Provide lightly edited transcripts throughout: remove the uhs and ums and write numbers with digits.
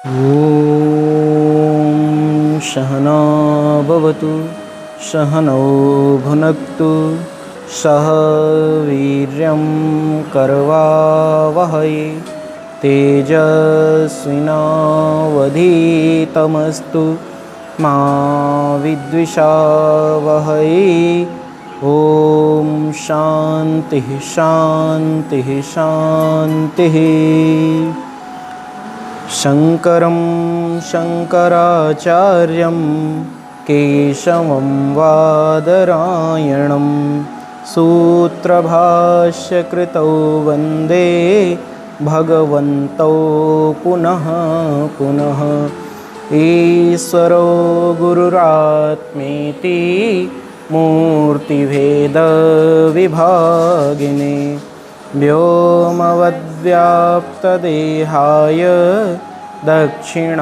ॐ सहना भवतु सहनौ भुनक्तु सह वीर्यं करवावहै तेजस्विनावधीतमस्तु मा विद्विषावहै। ॐ शान्तिः शान्तिः शान्तिः। शङ्करं शङ्कराचार्यं केशवं बादरायणं सूत्रभाष्यकृतौ वन्दे भगवन्तौ पुनः पुनः। ईश्वरो गुरुरात्मेति मूर्तिभेदविभागिने व्योमवद्व्याप्तदेहाय दक्षिणामूर्तये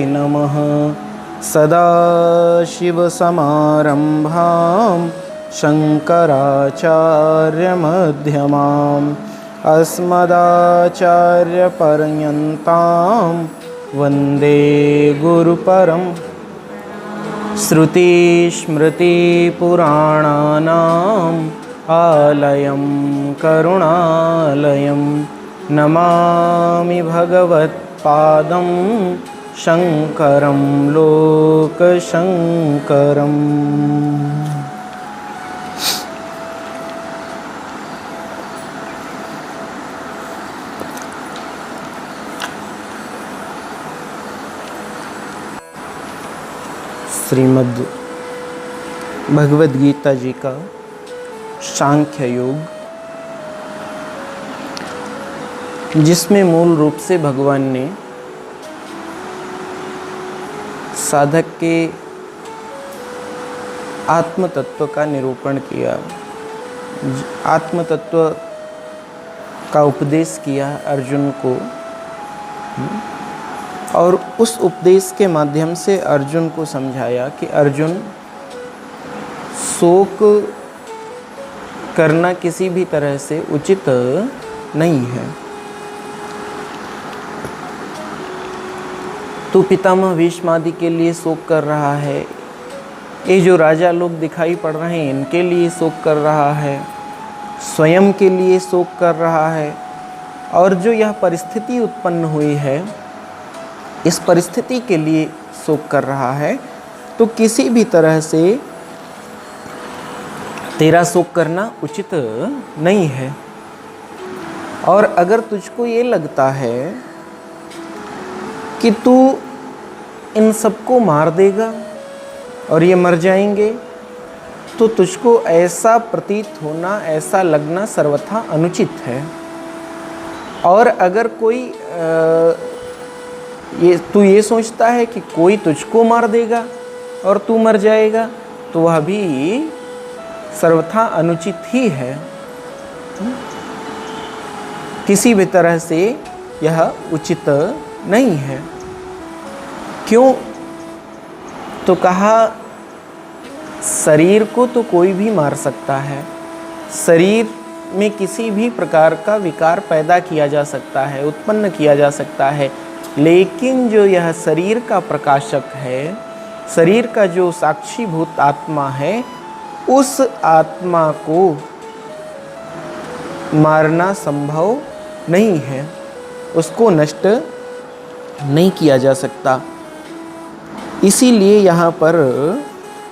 नमः। सदाशिवसमारम्भां शङ्कराचार्यमध्यमाम् अस्मदाचार्यपर्यन्तां वन्दे गुरुपरम्। श्रुतिस्मृतिपुराणानाम् आलयं करुणालयं नमामि भगवत्पादं शङ्करं लोकशङ्करम्। श्रीमद् भगवद गीता जी का सांख्य योग, जिसमें मूल रूप से भगवान ने साधक के आत्म तत्व का निरूपण किया, आत्म तत्व का उपदेश किया अर्जुन को, और उस उपदेश के माध्यम से अर्जुन को समझाया कि अर्जुन, शोक करना किसी भी तरह से उचित नहीं है। तू पितामह भीष्म आदि के लिए शोक कर रहा है, ये जो राजा लोग दिखाई पड़ रहे हैं इनके लिए शोक कर रहा है, स्वयं के लिए शोक कर रहा है, और जो यह परिस्थिति उत्पन्न हुई है इस परिस्थिति के लिए शोक कर रहा है। तो किसी भी तरह से तेरा शोक करना उचित नहीं है। और अगर तुझको ये लगता है कि तू इन सबको मार देगा और ये मर जाएंगे, तो तुझको ऐसा प्रतीत होना, ऐसा लगना सर्वथा अनुचित है। और अगर कोई तू ये सोचता है कि कोई तुझको मार देगा और तू मर जाएगा, तो वह भी सर्वथा अनुचित ही है। किसी भी तरह से यह उचित नहीं है। क्यों? तो कहा, शरीर को तो कोई भी मार सकता है, शरीर में किसी भी प्रकार का विकार पैदा किया जा सकता है, उत्पन्न किया जा सकता है, लेकिन जो यह शरीर का प्रकाशक है, शरीर का जो साक्षीभूत आत्मा है, उस आत्मा को मारना संभव नहीं है, उसको नष्ट नहीं किया जा सकता। इसीलिए यहाँ पर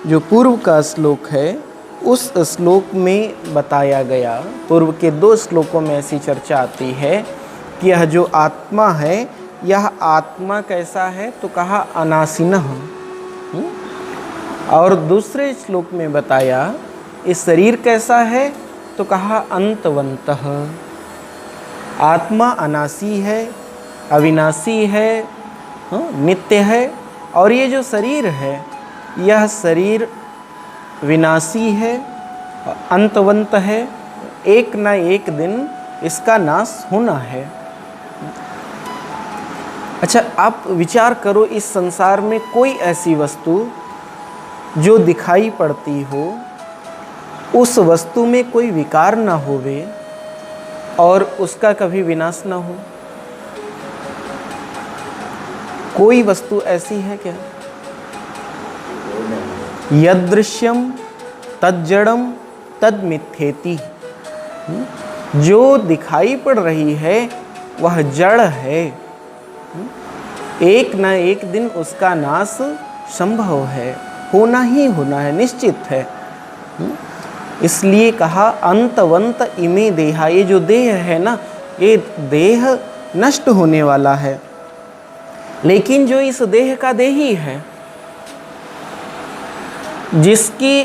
जो पूर्व का श्लोक है, उस श्लोक में बताया गया, पूर्व के 2 श्लोकों में ऐसी चर्चा आती है कि यह जो आत्मा है, यह आत्मा कैसा है? तो कहा अनासिनः। और दूसरे श्लोक में बताया इस शरीर कैसा है? तो कहा अंतवन्तः। आत्मा अनासी है, अविनाशी है, नित्य है, और ये जो शरीर है, यह शरीर विनाशी है, अंतवंत है, एक न एक दिन इसका नाश होना है। अच्छा, आप विचार करो, इस संसार में कोई ऐसी वस्तु जो दिखाई पड़ती हो, उस वस्तु में कोई विकार ना होवे और उसका कभी विनाश ना हो। कोई वस्तु ऐसी है क्या? यदृश्यम तज्जड़म तद मिथ्येति। जो दिखाई पड़ रही है वह जड़ है, एक न एक दिन उसका नाश संभव है, होना ही होना है, निश्चित है। इसलिए कहा अंतवंत इमे देहा। ये जो देह है ना, ये देह नष्ट होने वाला है, लेकिन जो इस देह का देही है, जिसकी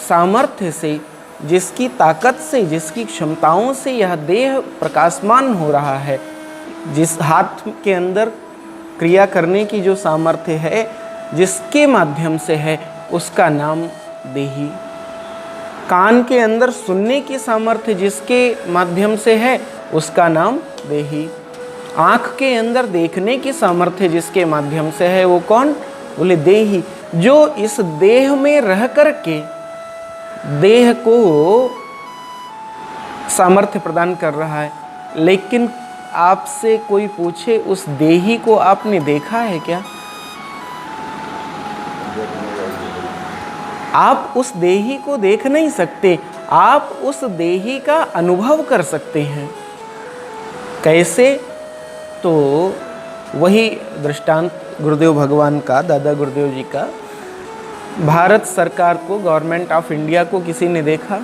सामर्थ्य से, जिसकी ताकत से, जिसकी क्षमताओं से यह देह प्रकाशमान हो रहा है, जिस हाथ के अंदर क्रिया करने की जो सामर्थ्य है, जिसके माध्यम से है, उसका नाम देही। कान के अंदर सुनने की सामर्थ्य जिसके माध्यम से है, उसका नाम देही। आँख के अंदर देखने की सामर्थ्य जिसके माध्यम से है, वो कौन? बोले देही। जो इस देह में रह करके देह को सामर्थ्य प्रदान कर रहा है। लेकिन आपसे कोई पूछे उस देही को आपने देखा है क्या? आप उस देही को देख नहीं सकते, आप उस देही का अनुभव कर सकते हैं। कैसे? तो वही दृष्टांत गुरुदेव भगवान का, दादा गुरुदेव जी का। भारत सरकार को, गवर्नमेंट ऑफ इंडिया को किसी ने देखा?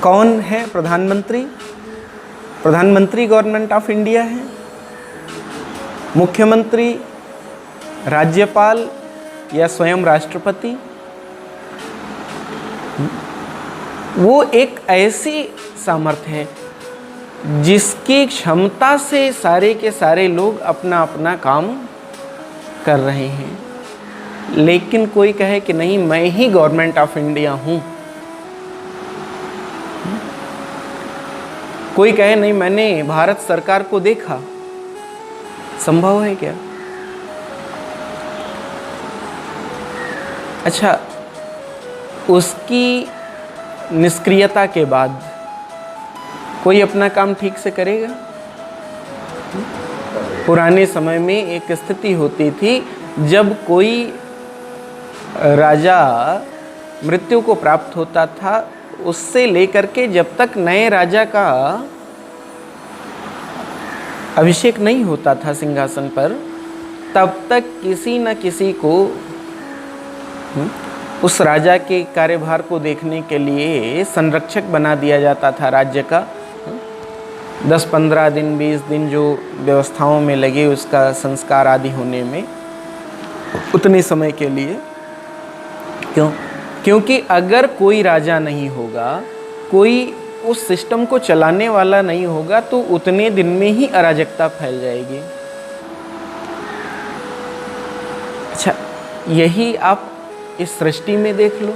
कौन है प्रधानमंत्री? प्रधानमंत्री गवर्नमेंट ऑफ इंडिया है। मुख्यमंत्री, राज्यपाल या स्वयं राष्ट्रपति? वो एक ऐसी सामर्थ्य है जिसकी क्षमता से सारे के सारे लोग अपना अपना काम कर रहे हैं। लेकिन कोई कहे कि नहीं, मैं ही गवर्नमेंट ऑफ इंडिया हूं। कोई कहे नहीं, मैंने भारत सरकार को देखा। संभव है क्या? अच्छा, उसकी निष्क्रियता के बाद कोई अपना काम ठीक से करेगा? पुराने समय में एक स्थिति होती थी, जब कोई राजा मृत्यु को प्राप्त होता था, उससे लेकर के जब तक नए राजा का अभिषेक नहीं होता था सिंहासन पर, तब तक किसी न किसी को उस राजा के कार्यभार को देखने के लिए संरक्षक बना दिया जाता था राज्य का। 10-15 दिन, 20 दिन जो व्यवस्थाओं में लगे उसका संस्कार आदि होने में, उतने समय के लिए। क्यों? क्योंकि अगर कोई राजा नहीं होगा, कोई उस सिस्टम को चलाने वाला नहीं होगा, तो उतने दिन में ही अराजकता फैल जाएगी। अच्छा, यही आप इस सृष्टि में देख लो,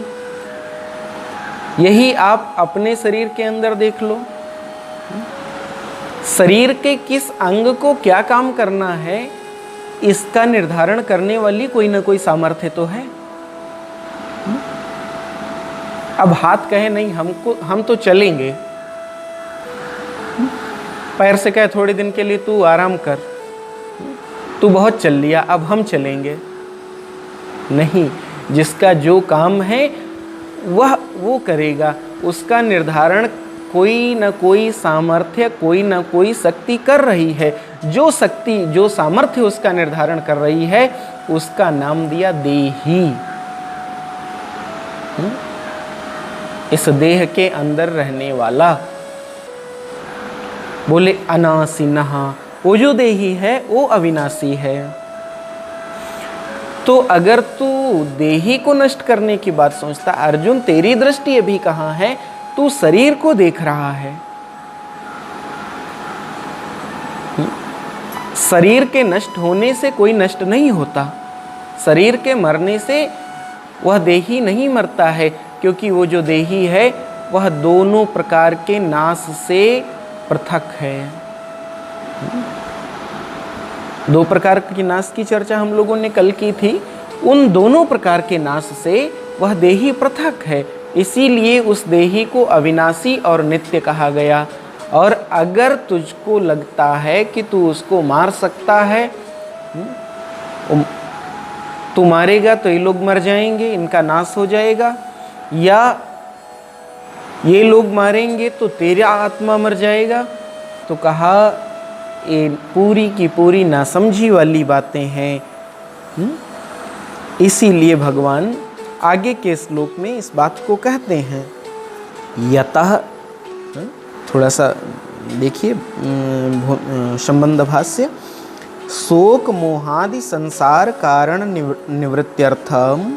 यही आप अपने शरीर के अंदर देख लो। शरीर के किस अंग को क्या काम करना है, इसका निर्धारण करने वाली कोई ना कोई सामर्थ्य तो है। अब हाथ कहे नहीं, हम तो चलेंगे, पैर से कहे थोड़े दिन के लिए तू आराम कर, तू बहुत चल लिया, अब हम चलेंगे। नहीं, जिसका जो काम है वह वो करेगा। उसका निर्धारण कोई न कोई सामर्थ्य, कोई न कोई शक्ति कर रही है। जो शक्ति, जो सामर्थ्य उसका निर्धारण कर रही है, उसका नाम दिया देही। इस देह के अंदर रहने वाला। बोले अनासिनः, वो जो देही है वो अविनाशी है। तो अगर तू देही को नष्ट करने की बात सोचता, अर्जुन तेरी दृष्टि अभी कहाँ है? तू शरीर को देख रहा है। शरीर के नष्ट होने से कोई नष्ट नहीं होता, शरीर के मरने से वह देही नहीं मरता है, क्योंकि वो जो देही है वह दोनों प्रकार के नाश से पृथक है। दो प्रकार के नाश की चर्चा हम लोगों ने कल की थी। उन दोनों प्रकार के नाश से वह देही पृथक है, इसीलिए उस देही को अविनाशी और नित्य कहा गया। और अगर तुझको लगता है कि तू उसको मार सकता है, तू मारेगा तो ये लोग मर जाएंगे, इनका नाश हो जाएगा, या ये लोग मारेंगे तो तेरा आत्मा मर जाएगा, तो कहा ये पूरी की पूरी नासमझी वाली बातें हैं। इसीलिए भगवान आगे के श्लोक में इस बात को कहते हैं। यतः, थोड़ा सा देखिए संबंध भाष्य, शोक मोहादि संसार कारण निवृत्त्यर्थम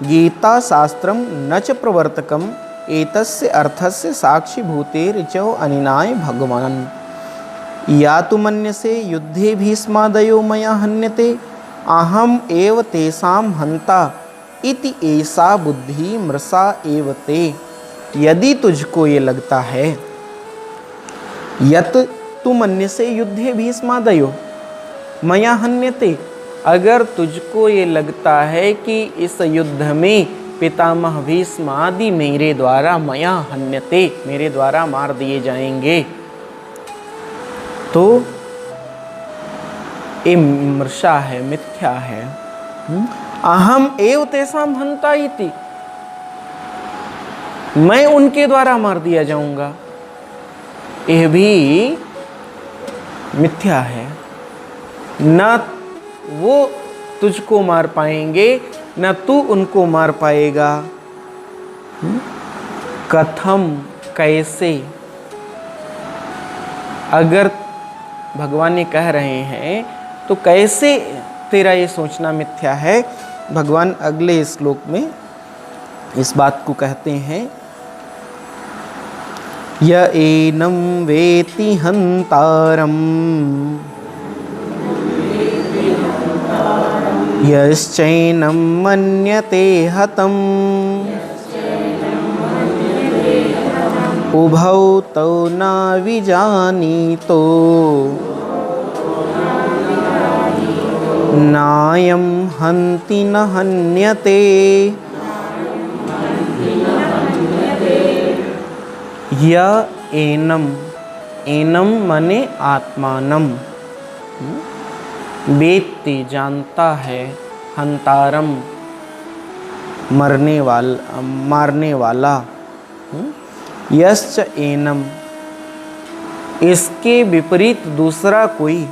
गीता शास्त्रम न च प्रवर्तकम एतस्य अर्थस्य साक्षी भूते ऋचो अनिनाय भगवान। या तु मन्यसे युद्धे भीष्मादयो मया हन्यते अहम एव तेषां हन्ता इति ऐसा बुद्धि मृषा एव ते। यदि तुझको ये लगता है, यत तु मन्यसे युद्धे भीष्मादयो मया हन्यते, अगर तुझको ये लगता है कि इस युद्ध में पितामह भीष्म आदि मेरे द्वारा मया हन्यते, मेरे द्वारा मार दिए जाएंगे, तो ये मृषा है, मिथ्या है। अहम एव तेषां हन्ता इति, मैं उनके द्वारा मार दिया जाऊंगा, यह भी मिथ्या है। न वो तुझको मार पाएंगे, न तू उनको मार पाएगा। कथम, कैसे, अगर भगवान ये कह रहे हैं तो कैसे तेरा ये सोचना मिथ्या है। भगवान अगले श्लोक में इस बात को कहते हैं, य एनं वेति हन्तारम् यश्चैनं मन्यते हतम् उभौ तौ न विजानीतो नायं हन्ति न हन्यते। य एनम, एनम मने आत्मानम, वेत्ति जानता है, हंतारम मरने वाला, मारने वाला, यश्च एनम इसके विपरीत दूसरा कोई,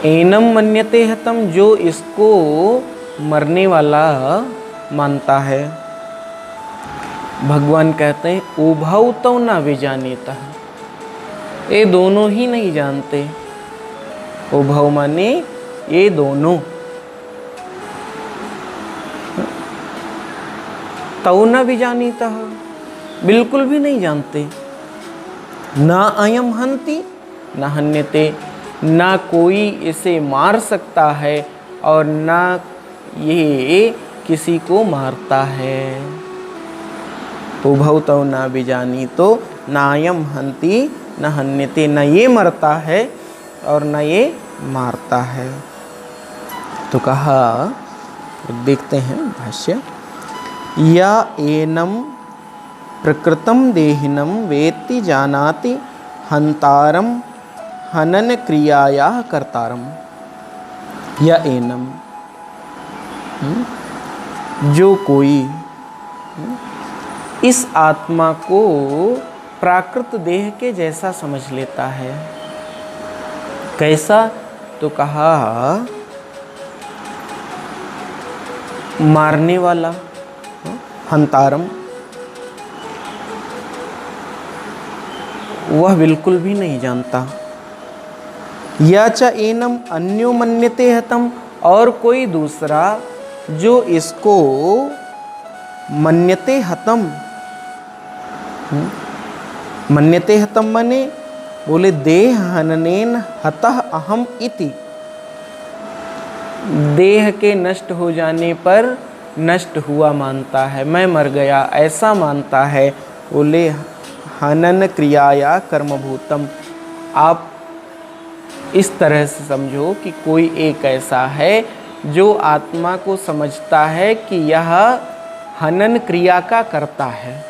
एनम मन्यते हतम जो इसको मरने वाला मानता है। भगवान कहते हैं उभौ तो न विजानीता, ये दोनों ही नहीं जानते। उभौ माने ये दोनों, तौ न विजानीता बिल्कुल भी नहीं जानते। न अयम हन्ति न हन्यते, ना कोई इसे मार सकता है और ना ये किसी को मारता है। उभौ तौ न विजानी तो नायम हन्ति न हन्यते, न ये मरता है और न ये मारता है। तो कहा, देखते हैं भाष्य, या एनम प्रकृतम देहिनम वेत्ति जानाति हंतारम हनन क्रियाया कर्तारम। या एनम, जो कोई इस आत्मा को प्राकृत देह के जैसा समझ लेता है। कैसा? तो कहा मारने वाला, हंतारम, वह बिल्कुल भी नहीं जानता। या च एनम अन्यो मन्यते हतम, और कोई दूसरा जो इसको मन्यते हतम, मन्यते हतम मने बोले देह हननेन हतः अहम इति, देह के नष्ट हो जाने पर नष्ट हुआ मानता है, मैं मर गया ऐसा मानता है। बोले हनन क्रियाया कर्मभूतम। आप इस तरह से समझो कि कोई एक ऐसा है जो आत्मा को समझता है कि यह हनन क्रिया का करता है,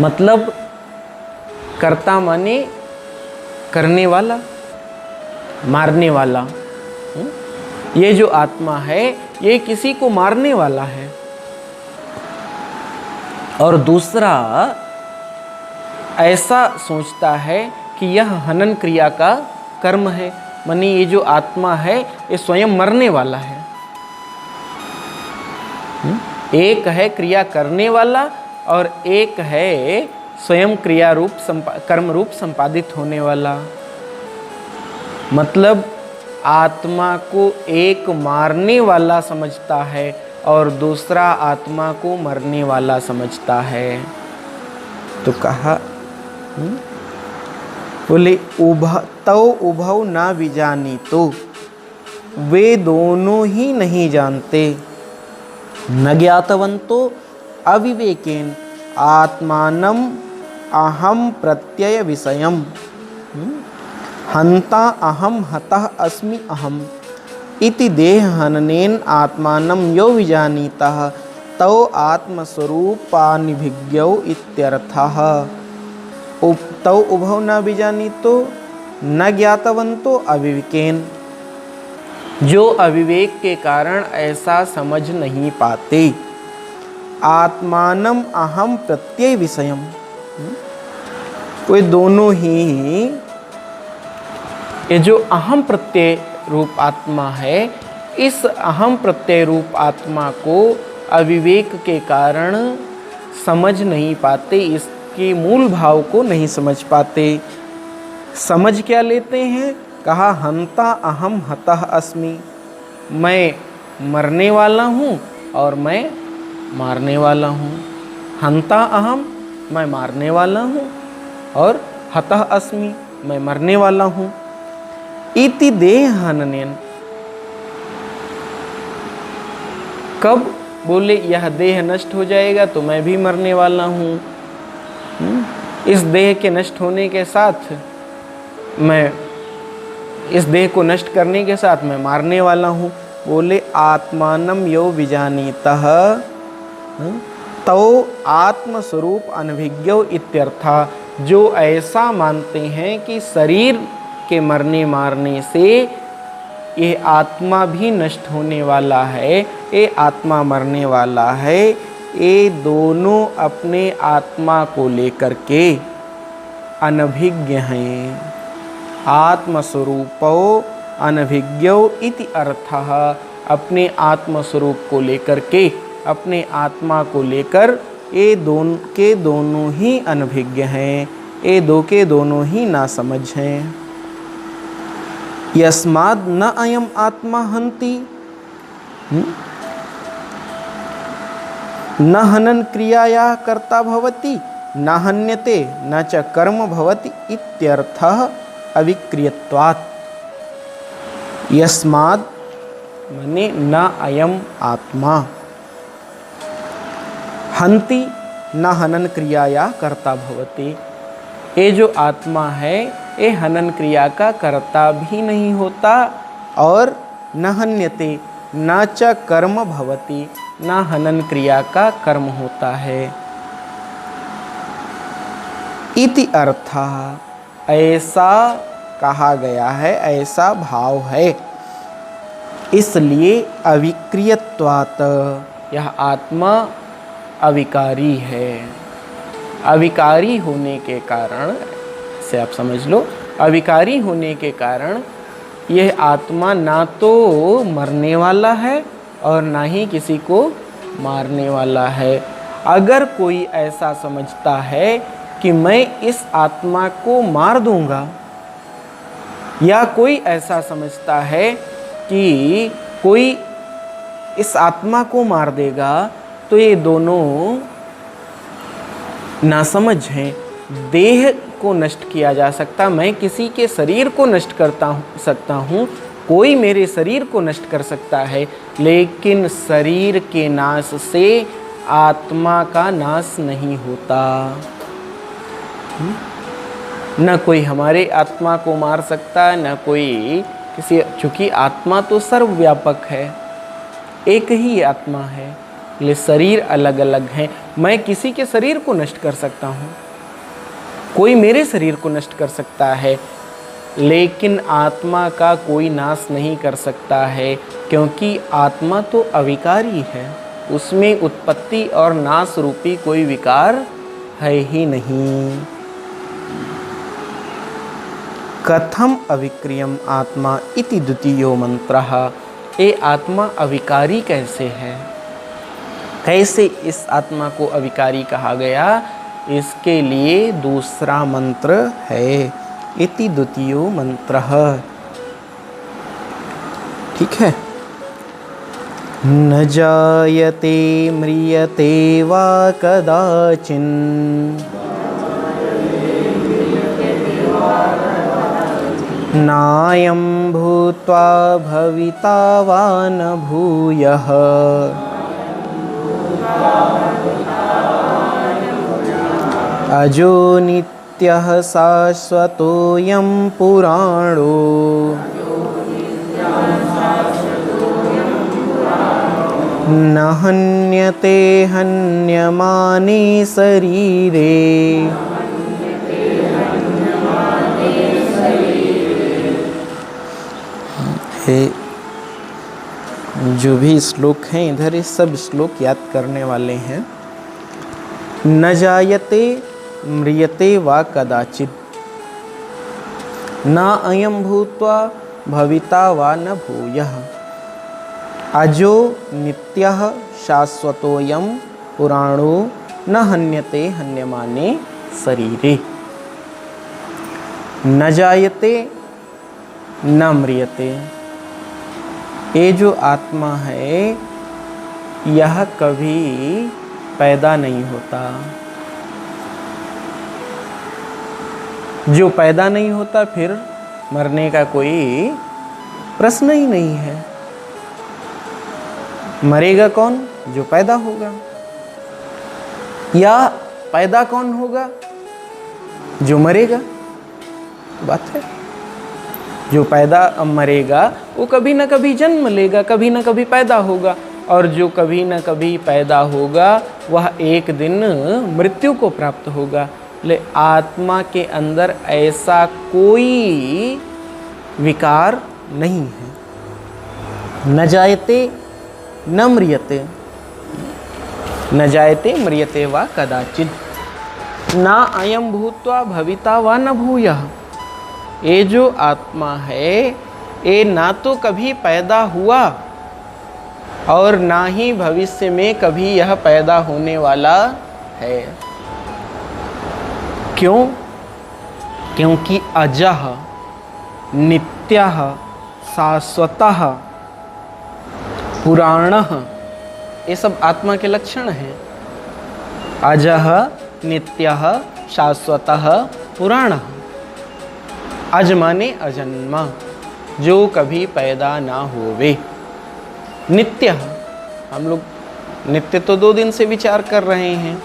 मतलब कर्ता माने करने वाला, मारने वाला। ये जो आत्मा है ये किसी को मारने वाला है। और दूसरा ऐसा सोचता है कि यह हनन क्रिया का कर्म है, माने ये जो आत्मा है ये स्वयं मरने वाला है। एक है क्रिया करने वाला और एक है स्वयं क्रिया रूप कर्म रूप संपादित होने वाला। मतलब आत्मा को एक मारने वाला समझता है और दूसरा आत्मा को मरने वाला समझता है। तो कहा बोले उभौ न विजानी, तो वे दोनों ही नहीं जानते। न ज्ञातवन्तो अविवेकेन आत्मानम अहम प्रत्यय विषयम हंता अहम हतः अस्मि अहम इति देहहननेन आत्मानं यो विजानीतः तौ आत्मस्वरूपानिभिज्ञौ इत्यर्थः। तौ उभौ न विजानीतो न ज्ञातवन्तो अविवेकेन। जो अविवेक के कारण ऐसा समझ नहीं पाते। आत्मानं अहम प्रत्यय विषयम, वे दोनों ही ये जो अहम प्रत्यय रूप आत्मा है, इस अहम प्रत्यय रूप आत्मा को अविवेक के कारण समझ नहीं पाते, इसके मूल भाव को नहीं समझ पाते। समझ क्या लेते हैं? कहा हंता अहम हतः अस्मि, मैं मरने वाला हूँ और मैं मारने वाला हूँ। हंता अहम, मैं मारने वाला हूँ, और हतः अस्मि, मैं मरने वाला हूँ। इति देहहननेन, कब? बोले यह देह नष्ट हो जाएगा तो मैं भी मरने वाला हूँ। इस देह के नष्ट होने के साथ मैं, इस देह को नष्ट करने के साथ मैं मारने वाला हूँ। बोले आत्मानं यो विजानीतः तौ आत्मस्वरूप अनभिज्ञौ इत्यर्था। जो ऐसा मानते हैं कि शरीर के मरने मारने से ये आत्मा भी नष्ट होने वाला है, ये आत्मा मरने वाला है, ये दोनों अपने आत्मा को लेकर के अनभिज्ञ हैं। आत्मस्वरूपौ अनभिज्ञौ इति अर्थः। अपने आत्मस्वरूप को लेकर के, अपने आत्मा को लेकर ये दोनों के दोनों ही अनभिज्ञ हैं, ये दो के दोनों ही नासमझ हैं। यस्माद् न अयम आत्मा हन्ति न हनन क्रियाया कर्ता भवति न हन्यते न च कर्म भवति इत्यर्थः अविक्रियत्वात्। यस्माद् माने न अयम आत्मा हन्ति न हनन क्रियाया कर्ता भवति। ये जो आत्मा है ये हनन क्रिया का कर्ता भी नहीं होता और न हन्यते न च कर्म भवति, न हनन क्रिया का कर्म होता है। इति अर्थः, ऐसा कहा गया है, ऐसा भाव है। इसलिए अविक्रियत्वात्, यह आत्मा अविकारी है। अविकारी होने के कारण से आप समझ लो, अविकारी होने के कारण यह आत्मा ना तो मरने वाला है और ना ही किसी को मारने वाला है। अगर कोई ऐसा समझता है कि मैं इस आत्मा को मार दूंगा, या कोई ऐसा समझता है कि कोई इस आत्मा को मार देगा, तो ये दोनों नासमझ हैं। देह को नष्ट किया जा सकता, मैं किसी के शरीर को नष्ट सकता हूँ, कोई मेरे शरीर को नष्ट कर सकता है, लेकिन शरीर के नाश से आत्मा का नाश नहीं होता। न कोई हमारे आत्मा को मार सकता, न कोई किसी, चूँकि आत्मा तो सर्वव्यापक है, एक ही आत्मा है, इसलिए शरीर अलग अलग हैं। मैं किसी के शरीर को नष्ट कर सकता हूँ, कोई मेरे शरीर को नष्ट कर सकता है, लेकिन आत्मा का कोई नाश नहीं कर सकता है, क्योंकि आत्मा तो अविकारी है, उसमें उत्पत्ति और नाश रूपी कोई विकार है ही नहीं। कथम अविक्रियम आत्मा इति द्वितीयो मंत्रः। ये आत्मा अविकारी कैसे है, कैसे इस आत्मा को अविकारी कहा गया, इसके लिए दूसरा मंत्र है, इति द्वितीयो मंत्रः। ठीक है। न जायते म्रियते वा कदाचिन् नायं भूत्वा भविता वा न भूयः अजो नित्यः शाश्वतोऽयं पुराणो न हन्यते हन्यमाने शरीरे। जो भी श्लोक हैं इधर, ये सब श्लोक याद करने वाले हैं। न जायते म्रियते वा कदाचित्, न अयं भूत्वा भविता वा न भूयः अजो नित्यः शाश्वतोऽयं पुराणो न हन्यते हन्यमाने शरीरे। न जायते न म्रियते, ये जो आत्मा है यह कभी पैदा नहीं होता। जो पैदा नहीं होता, फिर मरने का कोई प्रश्न ही नहीं है। मरेगा कौन? जो पैदा होगा। या पैदा कौन होगा? जो मरेगा। बात है, जो पैदा मरेगा वो कभी ना कभी जन्म लेगा, कभी ना कभी पैदा होगा, और जो कभी ना कभी पैदा होगा वह एक दिन मृत्यु को प्राप्त होगा। ले आत्मा के अंदर ऐसा कोई विकार नहीं है। न जायते न म्रियते, न जायते म्रियते वा कदाचित् न अयं भूत्वा भविता वा न भूयः। ये जो आत्मा है ये ना तो कभी पैदा हुआ और ना ही भविष्य में कभी यह पैदा होने वाला है। क्यों? क्योंकि अजः नित्यः शाश्वतः पुराणः, ये सब आत्मा के लक्षण हैं। अजः नित्यः शाश्वतः पुराणः। अज माने अजन्मा, जो कभी पैदा ना होवे। नित्य, हम लोग नित्य तो 2 दिन से विचार कर रहे हैं।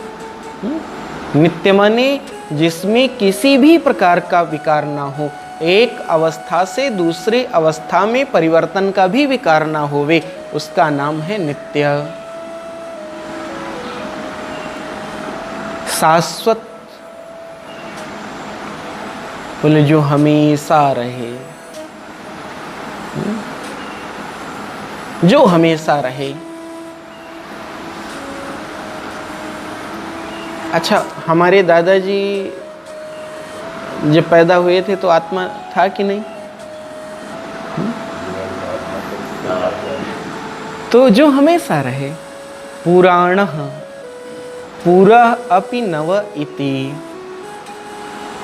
नित्य माने जिसमें किसी भी प्रकार का विकार ना हो, एक अवस्था से दूसरी अवस्था में परिवर्तन का भी विकार ना होवे, उसका नाम है नित्य। शाश्वत बोले जो हमेशा रहे, जो हमेशा रहे। अच्छा, हमारे दादाजी जब पैदा हुए थे तो आत्मा था कि नहीं? तो जो हमेशा रहे, पुराणः पुरा अपि नव इति।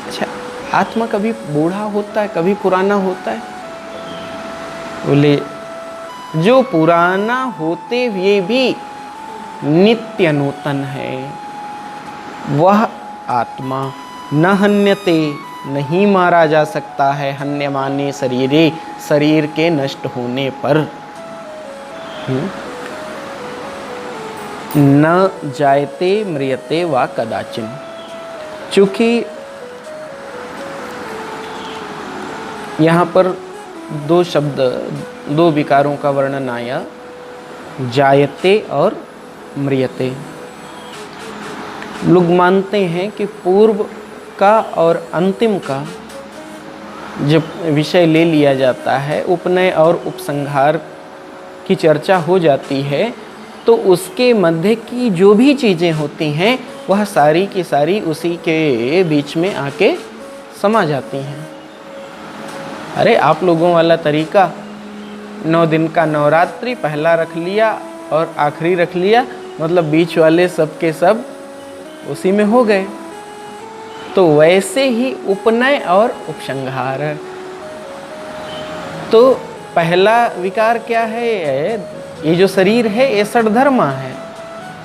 अच्छा, आत्मा कभी बूढ़ा होता है, कभी पुराना होता है? बोले जो पुराना होते हुए भी नित्य नूतन है, वह आत्मा न हन्यते, नहीं मारा जा सकता है, हन्यमाने शरीरे, शरीर के नष्ट होने पर। न जायते म्रियते वा कदाचिन। चूंकि यहाँ पर 2 शब्द, 2 विकारों का वर्णन आया, जायते और म्रियते। लोग मानते हैं कि पूर्व का और अंतिम का जब विषय ले लिया जाता है, उपनय और उपसंहार की चर्चा हो जाती है, तो उसके मध्य की जो भी चीज़ें होती हैं वह सारी की सारी उसी के बीच में आके समा जाती हैं। अरे आप लोगों वाला तरीका 9 दिन का नवरात्रि पहला रख लिया और आखिरी रख लिया, मतलब बीच वाले सब के सब उसी में हो गए। तो वैसे ही उपनय और उपसंहार। तो पहला विकार क्या है? ये जो शरीर है ये षड्धर्मा है,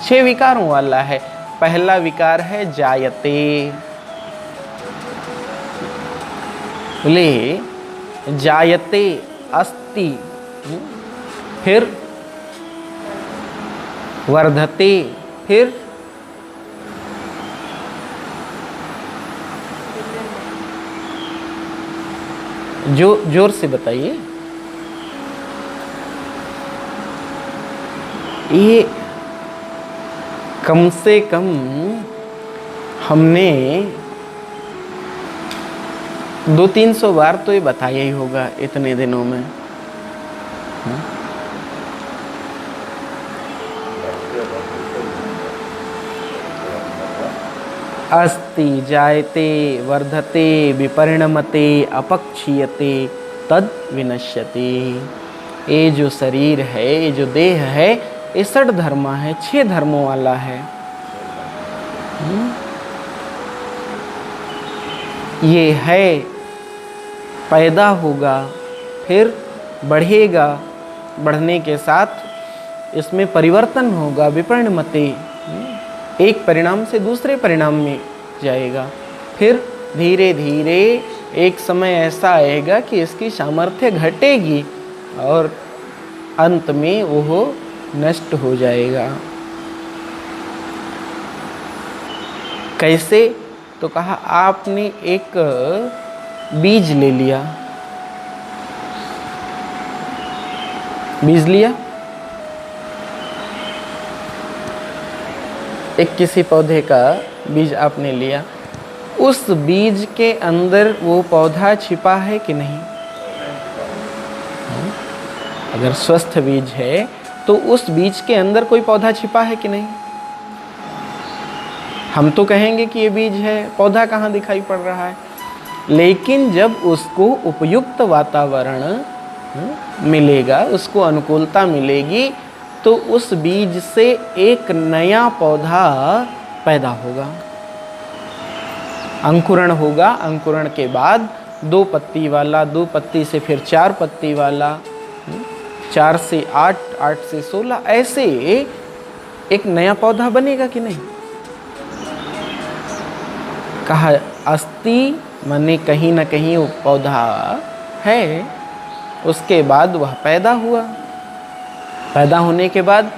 6 विकारों वाला है। पहला विकार है जायते, बोले जायते अस्ति, फिर वर्धते, फिर जो जोर से बताइए। ये कम से कम हमने 200-300 बार तो ये बताया ही होगा इतने दिनों में। अस्ति, जायते, वर्धते, विपरिणमते, अपक्षीयते, तद विनश्यते। ये जो शरीर है, ये जो देह है, ये षड्धर्मा है, 6 धर्मों वाला है। ये है, पैदा होगा, फिर बढ़ेगा, बढ़ने के साथ इसमें परिवर्तन होगा, विपरिणमते, एक परिणाम से दूसरे परिणाम में जाएगा। फिर धीरे धीरे एक समय ऐसा आएगा कि इसकी सामर्थ्य घटेगी और अंत में वो नष्ट हो जाएगा। कैसे? तो कहा आपने एक बीज ले लिया, बीज लिया, एक किसी पौधे का बीज आपने लिया, उस बीज के अंदर वो पौधा छिपा है कि नहीं? अगर स्वस्थ बीज है तो उस बीज के अंदर कोई पौधा छिपा है कि नहीं? हम तो कहेंगे कि ये बीज है, पौधा कहाँ दिखाई पड़ रहा है। लेकिन जब उसको उपयुक्त वातावरण मिलेगा, उसको अनुकूलता मिलेगी, तो उस बीज से एक नया पौधा पैदा होगा, अंकुरण होगा। अंकुरण के बाद 2 पत्ती वाला, 2 पत्ती से फिर 4 पत्ती वाला, 4 से 8, 8 से 16, ऐसे एक नया पौधा बनेगा कि नहीं? कहा अस्ति माने कहीं ना कहीं वो पौधा है। उसके बाद वह पैदा हुआ, पैदा होने के बाद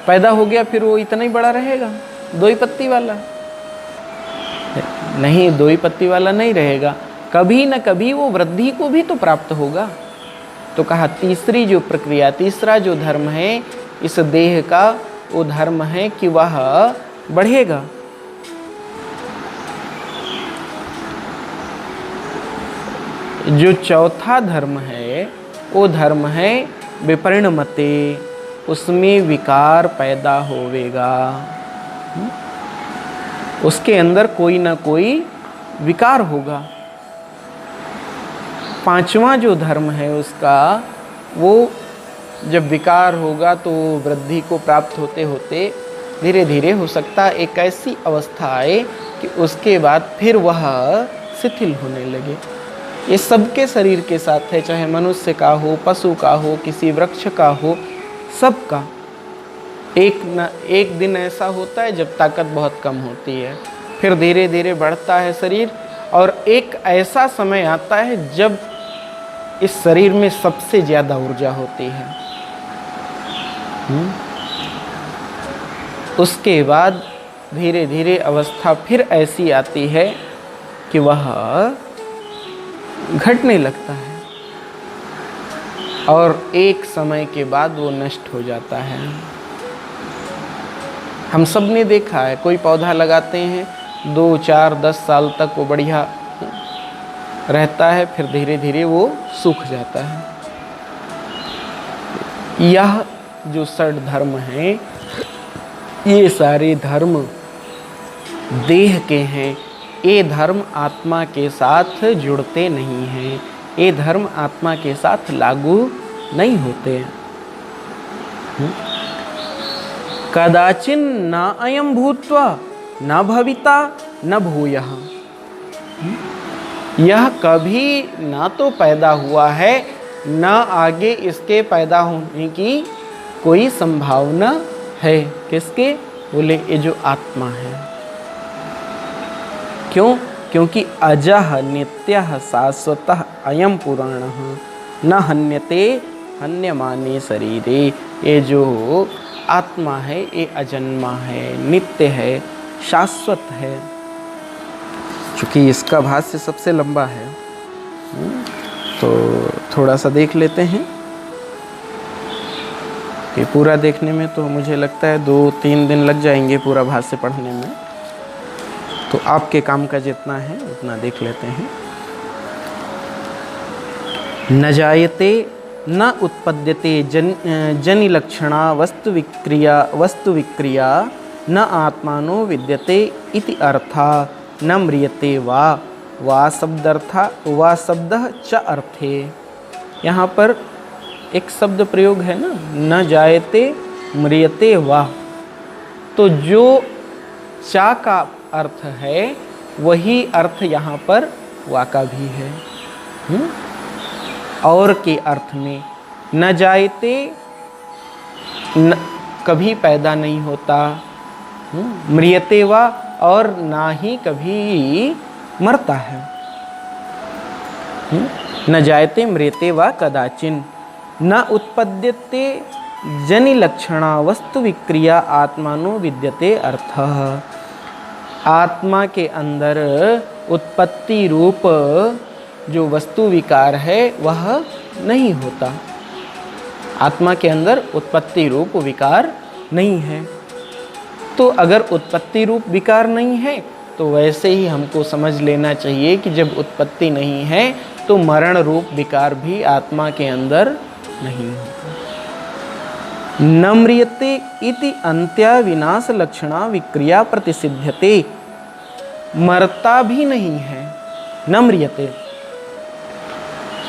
पैदा हो गया, फिर वो इतना ही बड़ा रहेगा, 2 ही पत्ती वाला नहीं, 2 ही पत्ती वाला नहीं रहेगा। कभी न कभी वो वृद्धि को भी तो प्राप्त होगा। तो कहा तीसरी जो प्रक्रिया, तीसरा जो धर्म है इस देह का, वो धर्म है कि वह बढ़ेगा। जो चौथा धर्म है वो धर्म है विपरिणमते, उसमें विकार पैदा होवेगा, उसके अंदर कोई ना कोई विकार होगा। 5वां जो धर्म है उसका, वो जब विकार होगा तो वृद्धि को प्राप्त होते होते धीरे धीरे हो सकता है एक ऐसी अवस्था आए कि उसके बाद फिर वह शिथिल होने लगे। ये सबके शरीर के साथ है, चाहे मनुष्य का हो, पशु का हो, किसी वृक्ष का हो, सबका एक दिन ऐसा होता है जब ताकत बहुत कम होती है, फिर धीरे धीरे बढ़ता है शरीर, और एक ऐसा समय आता है जब इस शरीर में सबसे ज़्यादा ऊर्जा होती है। उसके बाद धीरे धीरे अवस्था फिर ऐसी आती है कि वह घटने लगता है और एक समय के बाद वो नष्ट हो जाता है। हम सब ने देखा है, कोई पौधा लगाते हैं 2, 4, 10 साल तक वो बढ़िया रहता है, फिर धीरे धीरे वो सूख जाता है। यह जो षड धर्म हैं, ये सारे धर्म देह के हैं। ये धर्म आत्मा के साथ जुड़ते नहीं हैं, ये धर्म आत्मा के साथ लागू नहीं होते। कदाचिन न अयम भूत्वा न भविता न भूयः। यह कभी ना तो पैदा हुआ है, न आगे इसके पैदा होने की कोई संभावना है। किसके? बोले ये जो आत्मा है। क्यों? क्योंकि अजः नित्यः शाश्वतः अयम पुराणः न हन्यते हन्यमाने शरीरे। ये जो आत्मा है ये अजन्मा है, नित्य है, शाश्वत है। चूँकि इसका भाष्य सबसे लंबा है तो थोड़ा सा देख लेते हैं। कि पूरा देखने में तो मुझे लगता है 2-3 दिन लग जाएंगे पूरा भाष्य पढ़ने में, तो आपके काम का जितना है उतना देख लेते हैं। न जायते न उत्पद्यते जनि लक्षणा वस्तु विक्रिया न आत्मानो विद्यते इति अर्था न म्रियते वा शब्दर्था वा शब्दः च अर्थे। यहाँ पर एक शब्द प्रयोग है ना, न जायते म्रियते वा, तो जो चा का अर्थ है वही अर्थ यहाँ पर वा का भी है। और के अर्थ में न जायते न, कभी पैदा नहीं होता, म्रियते वा और ना ही कभी मरता है। न जायते म्रियते वा कदाचिन न उत्पद्यते जनि लक्षणा वस्तु विक्रिया आत्मानो विद्यते अर्थः। आत्मा के अंदर उत्पत्ति रूप जो वस्तु विकार है वह नहीं होता। आत्मा के अंदर उत्पत्ति रूप विकार नहीं है। तो अगर उत्पत्ति रूप विकार नहीं है तो वैसे ही हमको समझ लेना चाहिए कि जब उत्पत्ति नहीं है तो मरण रूप विकार भी आत्मा के अंदर नहीं होता। न म्रियते इति अंत्या विनाश लक्षणा विक्रिया प्रतिसिध्यते। मरता भी नहीं है, न म्रियते।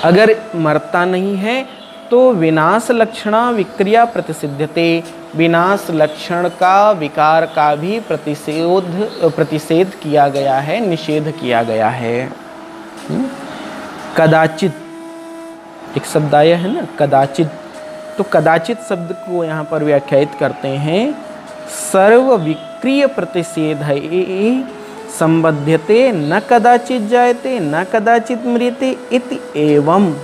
अगर मरता नहीं है तो विनाश लक्षणा विक्रिया प्रतिसिध्यते। विनाश लक्षण का विकार का भी प्रतिषेध किया गया है, निषेध किया गया है। कदाचित एक शब्द आया है ना, कदाचित। तो कदाचित शब्द को यहाँ पर व्याख्यायित करते हैं सर्व विक्रिय प्रतिषेध संबध्यते न कदाचित जायते न कदाचित म्रियते इति एवं।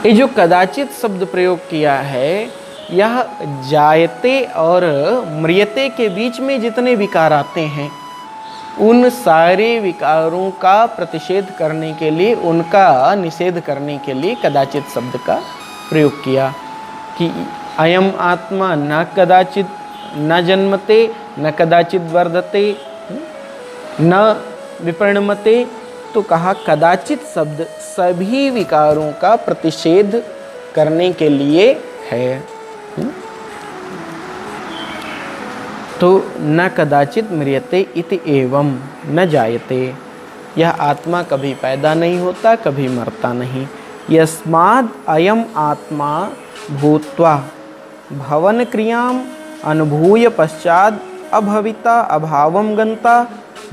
ये जो कदाचित शब्द प्रयोग किया है यह जायते और म्रियते के बीच में जितने विकार आते हैं उन सारे विकारों का प्रतिषेध करने के लिए, उनका निषेध करने के लिए कदाचित शब्द का प्रयोग किया कि अयम आत्मा न कदाचित न जन्मते न कदाचित वर्धते न विपरिणमते। तो कहा कदाचित शब्द सभी विकारों का प्रतिषेध करने के लिए है। तो न कदाचित म्रियते इति एवं न जायते। यह आत्मा कभी पैदा नहीं होता, कभी मरता नहीं। यस्माद् अयम आत्मा भूत्वा भवन क्रियाम अनुभूय पश्चाद अभविता अभावम गंता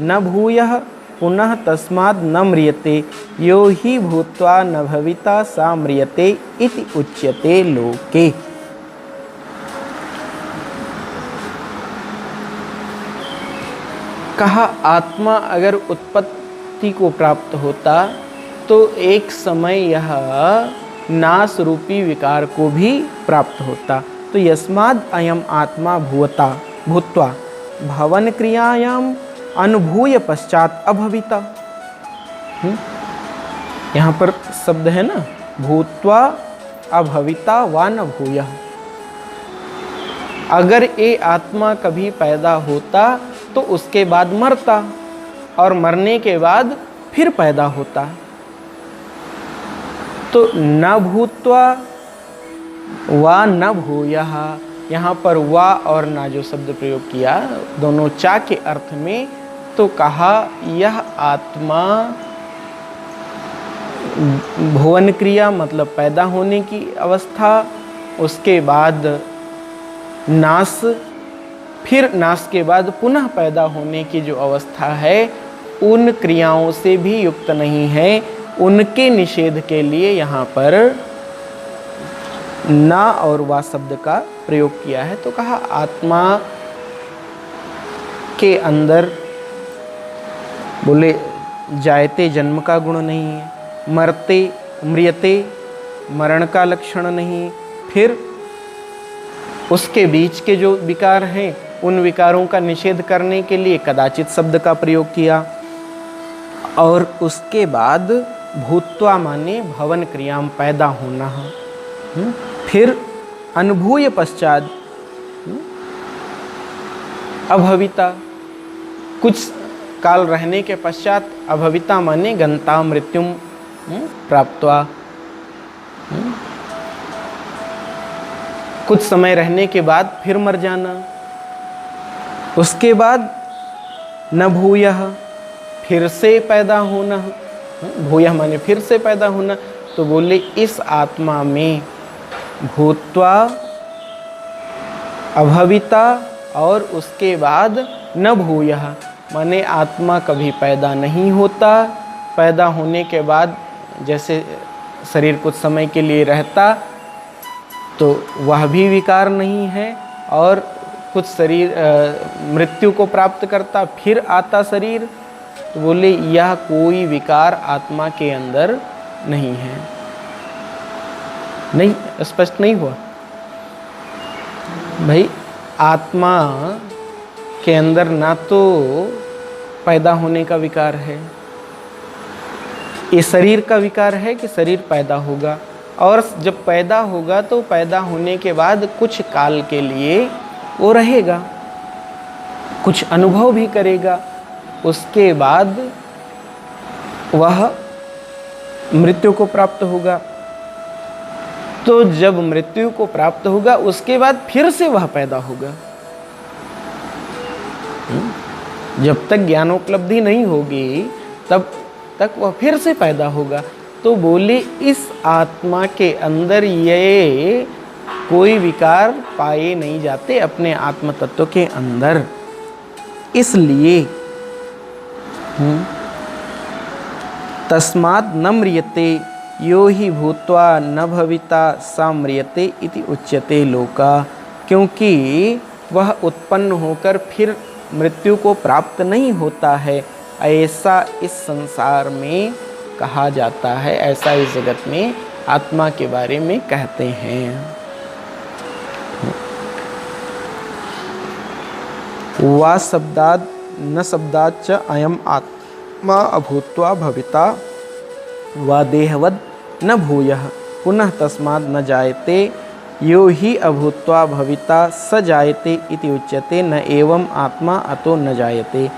न भूयः पुनः तस्माद् न म्रियते यो हि भूत्वा न भविता सा म्रियते इति उच्यते लोके। कहा आत्मा अगर उत्पत्ति को प्राप्त होता तो एक समय यह नाश रूपी विकार को भी प्राप्त होता। तो यस्माद् अयम आत्मा भूत्वा भवन क्रियायाम अनुभूय पश्चात अभविता। यहाँ पर शब्द है ना, भूत्वा अभविता वा न भूयः। अगर ये आत्मा कभी पैदा होता तो उसके बाद मरता और मरने के बाद फिर पैदा होता। तो न भूत्वा वा न भूयः, यहाँ पर वा और ना जो शब्द प्रयोग किया दोनों चा के अर्थ में, तो कहा यह आत्मा भुवन क्रिया मतलब पैदा होने की अवस्था, उसके बाद नाश, फिर नाश के बाद पुनः पैदा होने की जो अवस्था है, उन क्रियाओं से भी युक्त नहीं है। उनके निषेध के लिए यहाँ पर ना और वा शब्द का प्रयोग किया है। तो कहा आत्मा के अंदर बोले जायते जन्म का गुण नहीं है, मरते म्रियते मरण का लक्षण नहीं, फिर उसके बीच के जो विकार हैं उन विकारों का निषेध करने के लिए कदाचित शब्द का प्रयोग किया। और उसके बाद भूत्वा माने भवन क्रियाम पैदा होना, फिर अनुभूय पश्चात अभविता, कुछ काल रहने के पश्चात अभविता माने गंता मृत्युम प्राप्त्वा, कुछ समय रहने के बाद फिर मर जाना। उसके बाद न भूयः, फिर से पैदा होना, भूयः माने फिर से पैदा होना। तो बोले इस आत्मा में भूत्वा अभविता और उसके बाद न भूयः माने आत्मा कभी पैदा नहीं होता, पैदा होने के बाद जैसे शरीर कुछ समय के लिए रहता तो वह भी विकार नहीं है, और कुछ शरीर मृत्यु को प्राप्त करता फिर आता शरीर। तो बोले यह कोई विकार आत्मा के अंदर नहीं है। नहीं, स्पष्ट नहीं हुआ भाई? आत्मा के अंदर ना तो पैदा होने का विकार है, ये शरीर का विकार है कि शरीर पैदा होगा, और जब पैदा होगा तो पैदा होने के बाद कुछ काल के लिए वो रहेगा, कुछ अनुभव भी करेगा, उसके बाद वह मृत्यु को प्राप्त होगा। तो जब मृत्यु को प्राप्त होगा उसके बाद फिर से वह पैदा होगा। जब तक ज्ञानोपलब्धि नहीं होगी तब तक वह फिर से पैदा होगा। तो बोले इस आत्मा के अंदर ये कोई विकार पाए नहीं जाते अपने आत्म तत्व के अंदर। इसलिए तस्मात् न म्रियते यो हि भूत्वा न भविता सा म्रियते इति उच्यते लोका, क्योंकि वह उत्पन्न होकर फिर मृत्यु को प्राप्त नहीं होता है, ऐसा इस संसार में कहा जाता है, ऐसा इस जगत में आत्मा के बारे में कहते हैं। वा शब्दाद न शब्दाद च अयम आत्मा अभूत्वा भविता वा देहवद न भूयः पुनः तस्माद् न जायते यो हि अभूत्वा भविता स जायते इति उच्यते न एवं आत्मा अतो न जायते।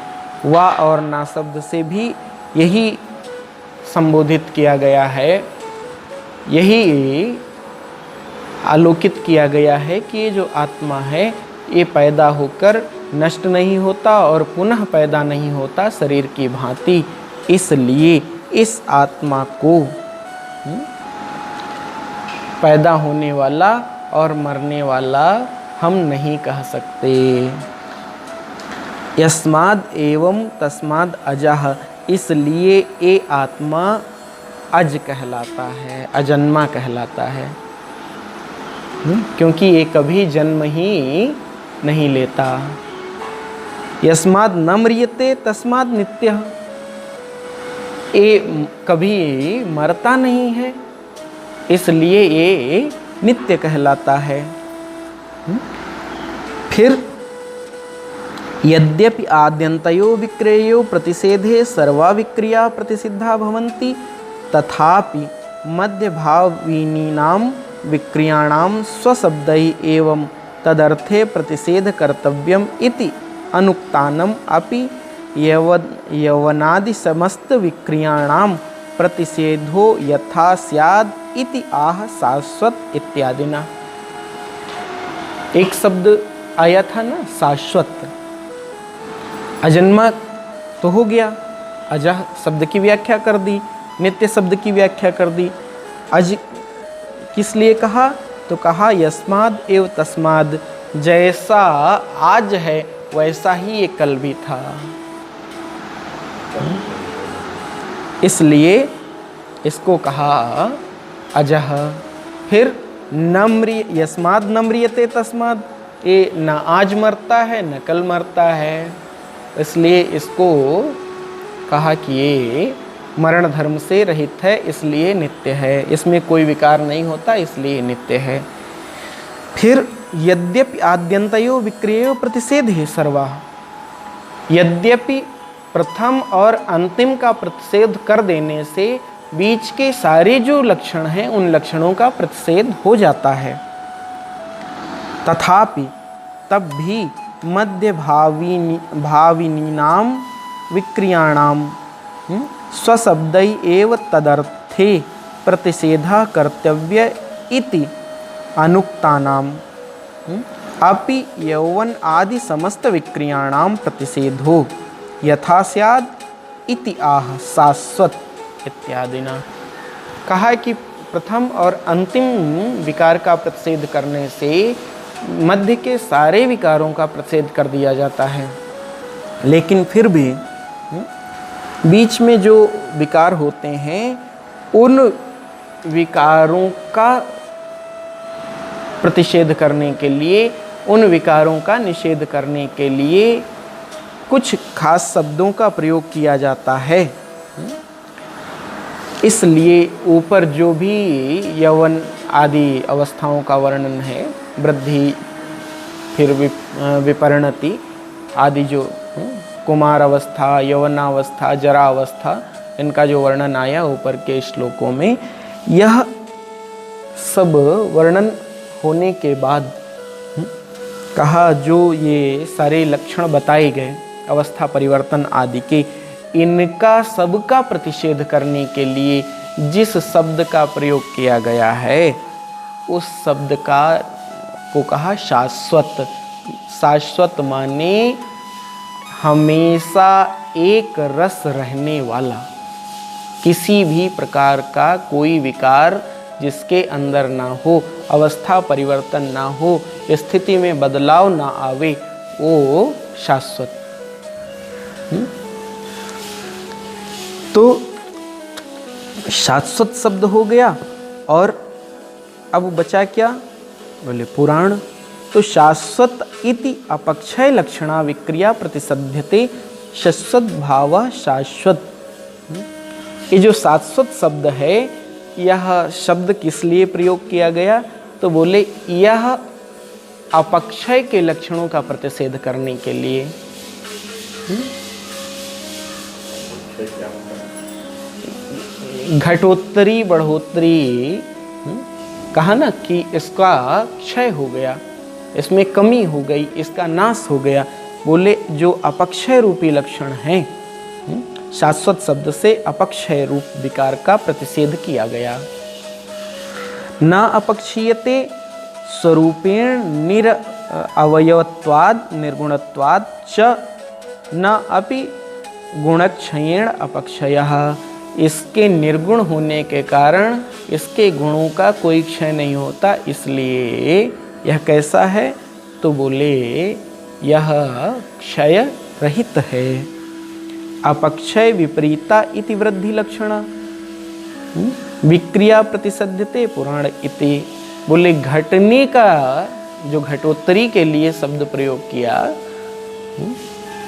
वा और ना शब्द से भी यही संबोधित किया गया है, यही आलोकित किया गया है कि ये जो आत्मा है ये पैदा होकर नष्ट नहीं होता और पुनः पैदा नहीं होता शरीर की भांति। इसलिए इस आत्मा को पैदा होने वाला और मरने वाला हम नहीं कह सकते। यस्माद् एवं तस्माद् अजः, इसलिए ये आत्मा अज कहलाता है, अजन्मा कहलाता है, क्योंकि ये कभी जन्म ही नहीं लेता। यस्माद् न म्रियते तस्माद् नित्यः, ये कभी मरता नहीं है इसलिए ये नित्य कहलाता है। फिर यद्यपि आद्यन्तयो विक्रेयो प्रतिषेधे सर्वा विक्रिया प्रतिसिद्धा भवन्ति तथापि मध्यभाविनीनां विक्रियाणां स्वशब्दैः एवं तदर्थे प्रतिषेध कर्तव्यम इति अनुक्तानम अपि यवनादि समस्त विक्रियाणाम प्रतिषेधो यथा स्याद इति आह शाश्वत इत्यादिना। एक शब्द आया था ना, शाश्वत। अजन्मा तो हो गया, अजह शब्द की व्याख्या कर दी, नित्य शब्द की व्याख्या कर दी। अज किस लिए कहा? तो कहा यस्माद एव तस्माद, जैसा आज है वैसा ही ये कल भी था। इसलिए इसको कहा अजह। फिर यस्माद नम्रियते तस्माद, ये न आज मरता है न कल मरता है, इसलिए इसको कहा कि ये मरण धर्म से रहित है, इसलिए नित्य है, इसमें कोई विकार नहीं होता, इसलिए नित्य है। फिर यद्यपि आद्यंतयो विक्रियो प्रतिषेधे सर्वा, यद्यपि प्रथम और अंतिम का प्रतिषेध कर देने से बीच के सारे जो लक्षण हैं उन लक्षणों का प्रतिषेध हो जाता है। तथापि तब भी मध्य भाविनीनाम विक्रियाणाम स्वशब्दै एव तदर्थे प्रतिषेधः कर्तव्य इति अनुक्तानाम अपि यौवन आदि समस्त विक्रियाणाम प्रतिषेधो यथा स्याद इति आह शाश्वत इत्यादिना। कहा है कि प्रथम और अंतिम विकार का प्रतिषेध करने से मध्य के सारे विकारों का प्रतिषेध कर दिया जाता है, लेकिन फिर भी बीच में जो विकार होते हैं उन विकारों का प्रतिषेध करने के लिए, उन विकारों का निषेध करने के लिए कुछ खास शब्दों का प्रयोग किया जाता है। इसलिए ऊपर जो भी यौवन आदि अवस्थाओं का वर्णन है, वृद्धि, फिर विपरिणति आदि जो कुमार अवस्था, यौवनावस्था, जरा अवस्था, इनका जो वर्णन आया ऊपर के श्लोकों में, यह सब वर्णन होने के बाद कहा जो ये सारे लक्षण बताए गए अवस्था परिवर्तन आदि के, इनका सबका प्रतिषेध करने के लिए जिस शब्द का प्रयोग किया गया है उस शब्द का को कहा शाश्वत। शाश्वत माने हमेशा एक रस रहने वाला, किसी भी प्रकार का कोई विकार जिसके अंदर ना हो, अवस्था परिवर्तन ना हो, स्थिति में बदलाव ना आवे, वो शाश्वत। तो शाश्वत शब्द हो गया, और अब बचा क्या? बोले पुराण। तो शाश्वत इति अपक्षय लक्षणा विक्रिया प्रतिसध्यते शाश्वत भाव शाश्वत। ये जो शाश्वत शब्द है, यह शब्द किस लिए प्रयोग किया गया? तो बोले यह अपक्षय के लक्षणों का प्रतिषेध करने के लिए। घटोत्तरी बढ़ोत्तरी कहा ना कि इसका क्षय हो गया, इसमें कमी हो गई, इसका नाश हो गया। बोले जो अपक्षय रूपी लक्षण हैं, शाश्वत शब्द से अपक्षय रूप विकार का प्रतिषेध किया गया। न अपक्षीयते स्वरूपेण निरअवयवत्वाद निर्गुणत्वाद च न अपि गुणक्षयेण अपक्षयः। इसके निर्गुण होने के कारण इसके गुणों का कोई क्षय नहीं होता, इसलिए यह कैसा है? तो बोले यह क्षय रहित है। अपक्षय विपरीता इति वृद्धि लक्षणा विक्रिया प्रतिसध्यते पुराण इति। बोले घटने का जो घटोत्तरी के लिए शब्द प्रयोग किया,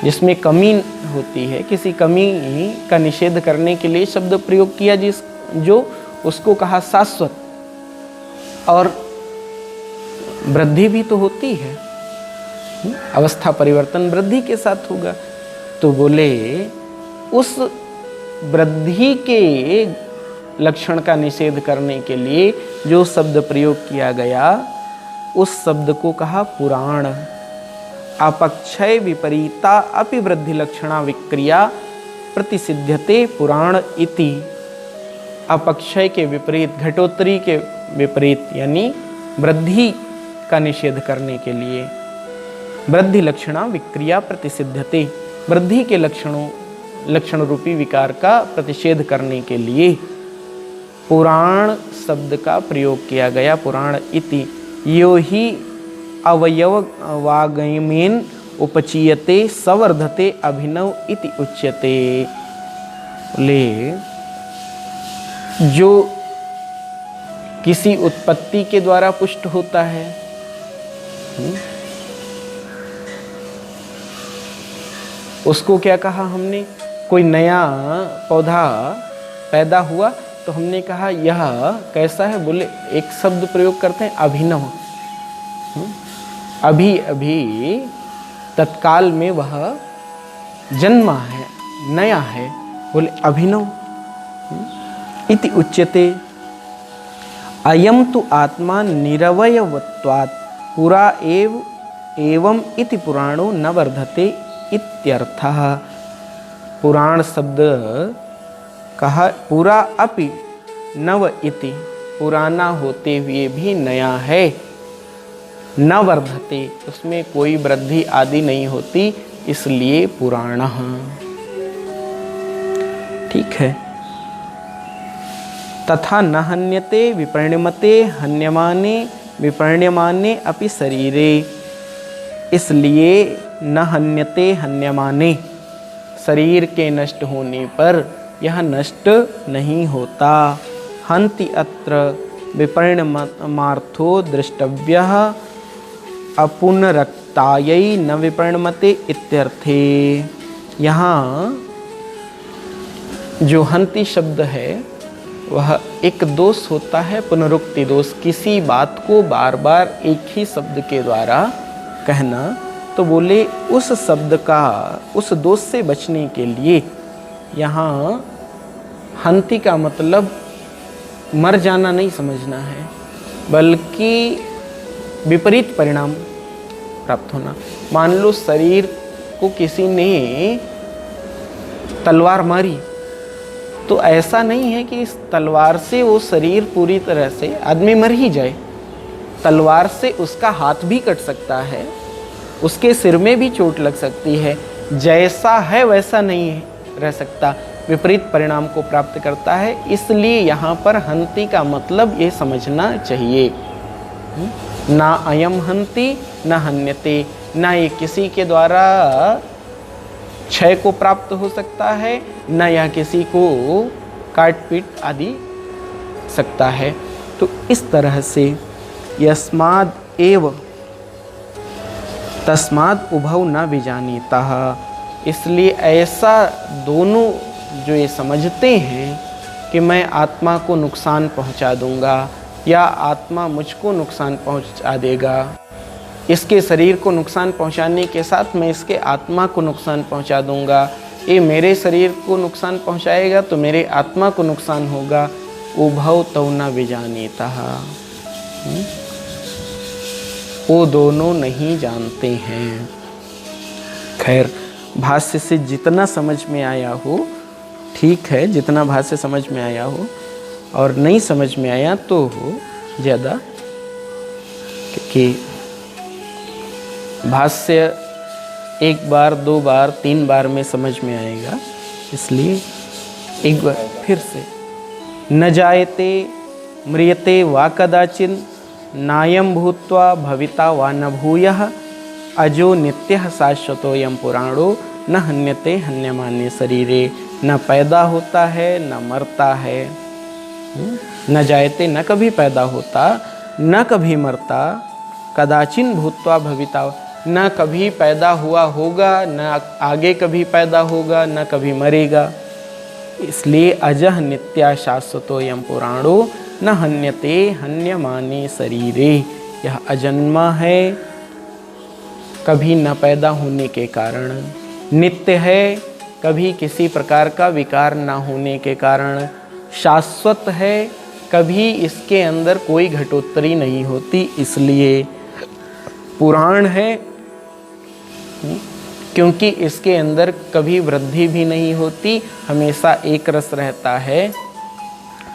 जिसमें कमी होती है, किसी कमी का निषेध करने के लिए शब्द प्रयोग किया, जो उसको कहा शाश्वत। और वृद्धि भी तो होती है, अवस्था परिवर्तन वृद्धि के साथ होगा। तो बोले उस वृद्धि के लक्षण का निषेध करने के लिए जो शब्द प्रयोग किया गया, उस शब्द को कहा पुराण। अपक्षय विपरीता अपि वृद्धि लक्षणा विक्रिया प्रतिसिध्यते पुराण इति। अपक्षय के विपरीत, घटोत्तरी के विपरीत यानी वृद्धि का निषेध करने के लिए, वृद्धि लक्षणा विक्रिया प्रतिसिध्यते, वृद्धि के लक्षण रूपी विकार का प्रतिषेध करने के लिए पुराण शब्द का प्रयोग किया गया। पुराण इति यो ही अवयव वागमेन उपचीयते सवर्धते अभिनव इति उच्यते। ले जो किसी उत्पत्ति के द्वारा पुष्ट होता है, उसको क्या कहा हमने? कोई नया पौधा पैदा हुआ तो हमने कहा यह कैसा है? बोले एक शब्द प्रयोग करते हैं, अभिनव। अभी अभी तत्काल में वह जन्मा है, नया है, बोले अभिनव इति उच्यते। अयम तु आत्मा निरवयवत्वात् पुरा एवं इति पुराणो न वर्धते इत्यर्थः। पुराण शब्द कहा पूरा अपि नव इति, पुराना होते हुए भी नया है, न वर्धते, उसमें कोई वृद्धि आदि नहीं होती, इसलिए पुराण। ठीक है। तथा न हन्यते विपरिणमते हन्यमाने विपरिण्यमाने अपि शरीरे, इसलिए न हन्यते हन्यमाने, शरीर के नष्ट होने पर यह नष्ट नहीं होता। हन्ति अत्र विपरिणमार्थो द्रष्टव्यः अपुनरक्तायै न विपरिणमते इत्यर्थे। यहाँ जो हन्ति शब्द है वह एक दोष होता है, पुनरुक्ति दोष। किसी बात को बार बार एक ही शब्द के द्वारा कहना, तो बोले उस शब्द का, उस दोष से बचने के लिए यहाँ हन्ति का मतलब मर जाना नहीं समझना है, बल्कि विपरीत परिणाम प्राप्त होना। मान लो शरीर को किसी ने तलवार मारी, तो ऐसा नहीं है कि इस तलवार से वो शरीर पूरी तरह से आदमी मर ही जाए। तलवार से उसका हाथ भी कट सकता है, उसके सिर में भी चोट लग सकती है, जैसा है वैसा नहीं रह सकता, विपरीत परिणाम को प्राप्त करता है। इसलिए यहाँ पर हन्ति का मतलब ये समझना चाहिए, ना अयम हन्ति न हन्यते, ना ये किसी के द्वारा क्षय को प्राप्त हो सकता है, न यह किसी को काट पीट आदि सकता है। तो इस तरह से यस्माद् एव तस्माद् उभौ न विजानीतः, इसलिए ऐसा दोनों जो ये समझते हैं कि मैं आत्मा को नुकसान पहुंचा दूंगा या आत्मा मुझको नुकसान पहुंचा देगा, इसके शरीर को नुकसान पहुंचाने के साथ मैं इसके आत्मा को नुकसान पहुंचा दूंगा, ये मेरे शरीर को नुकसान पहुंचाएगा तो मेरे आत्मा को नुकसान होगा। उभौ तौ न विजानीतः, वो दोनों नहीं जानते हैं। खैर, भाष्य से जितना समझ में आया हो ठीक है, जितना भाष्य समझ में आया हो, और नहीं समझ में आया तो हो ज़्यादा, क्योंकि भाष्य एक बार, दो बार, तीन बार में समझ में आएगा, इसलिए एक बार फिर से। न जायते म्रियते वा कदाचिन नायं भूत्वा भविता वा न भूयः अजो नित्यः शाश्वतोऽयं पुराणो न हन्यते हन्यमाने शरीरे। न पैदा होता है न मरता है, न जायते न कभी पैदा होता न कभी मरता, कदाचिन भूत्वा भविता न कभी पैदा हुआ होगा, न आगे कभी पैदा होगा, न कभी मरेगा। इसलिए अजह नित्या शाश्वतोऽयं पुराणो न हन्यते हन्यमाने शरीरे। यह अजन्मा है, कभी न पैदा होने के कारण, नित्य है, कभी किसी प्रकार का विकार न होने के कारण, शाश्वत है, कभी इसके अंदर कोई घटोत्तरी नहीं होती, इसलिए पुराण है, क्योंकि इसके अंदर कभी वृद्धि भी नहीं होती, हमेशा एक रस रहता है,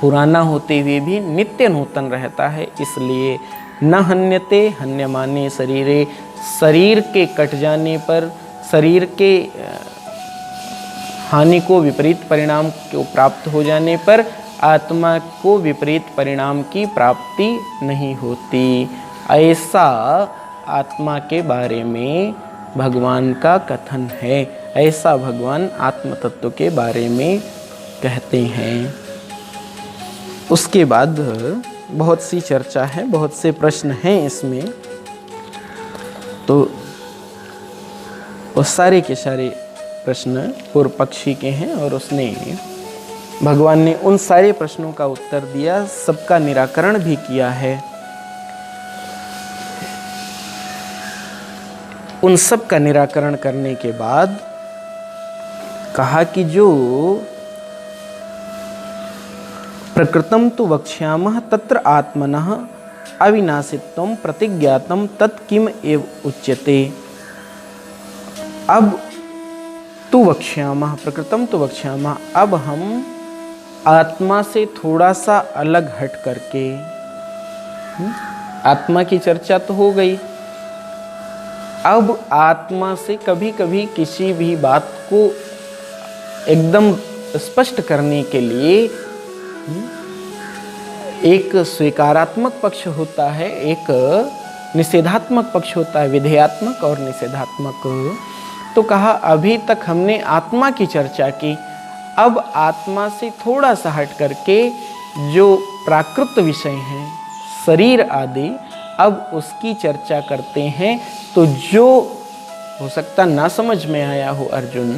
पुराना होते हुए भी नित्य नूतन रहता है। इसलिए न हन्यते हन्यमाने शरीरे, शरीर के कट जाने पर, शरीर के हानि को विपरीत परिणाम को प्राप्त हो जाने पर आत्मा को विपरीत परिणाम की प्राप्ति नहीं होती। ऐसा आत्मा के बारे में भगवान का कथन है, ऐसा भगवान आत्म तत्व के बारे में कहते हैं। उसके बाद बहुत सी चर्चा है, बहुत से प्रश्न हैं इसमें, तो वो सारे के सारे प्रश्न पूर्व पक्षी के हैं और उसने भगवान ने उन सारे प्रश्नों का उत्तर दिया, सबका निराकरण भी किया है। उन सब का निराकरण करने के बाद कहा कि जो प्रकृतं तु वक्ष्यामः तत्र आत्मनः अविनाशित्वं प्रतिज्ञातं तत् किम एव उच्यते। अब तु वक्ष्यामः, प्रकृतं तु वक्ष्यामः, अब हम आत्मा से थोड़ा सा अलग हट करके, आत्मा की चर्चा तो हो गई, अब आत्मा से कभी कभी किसी भी बात को एकदम स्पष्ट करने के लिए एक स्वीकारात्मक पक्ष होता है, एक निषेधात्मक पक्ष होता है, विधेयात्मक और निषेधात्मक। तो कहा अभी तक हमने आत्मा की चर्चा की, अब आत्मा से थोड़ा सा हट करके जो प्राकृत विषय हैं, शरीर आदि, अब उसकी चर्चा करते हैं। तो जो हो सकता ना समझ में आया हो अर्जुन,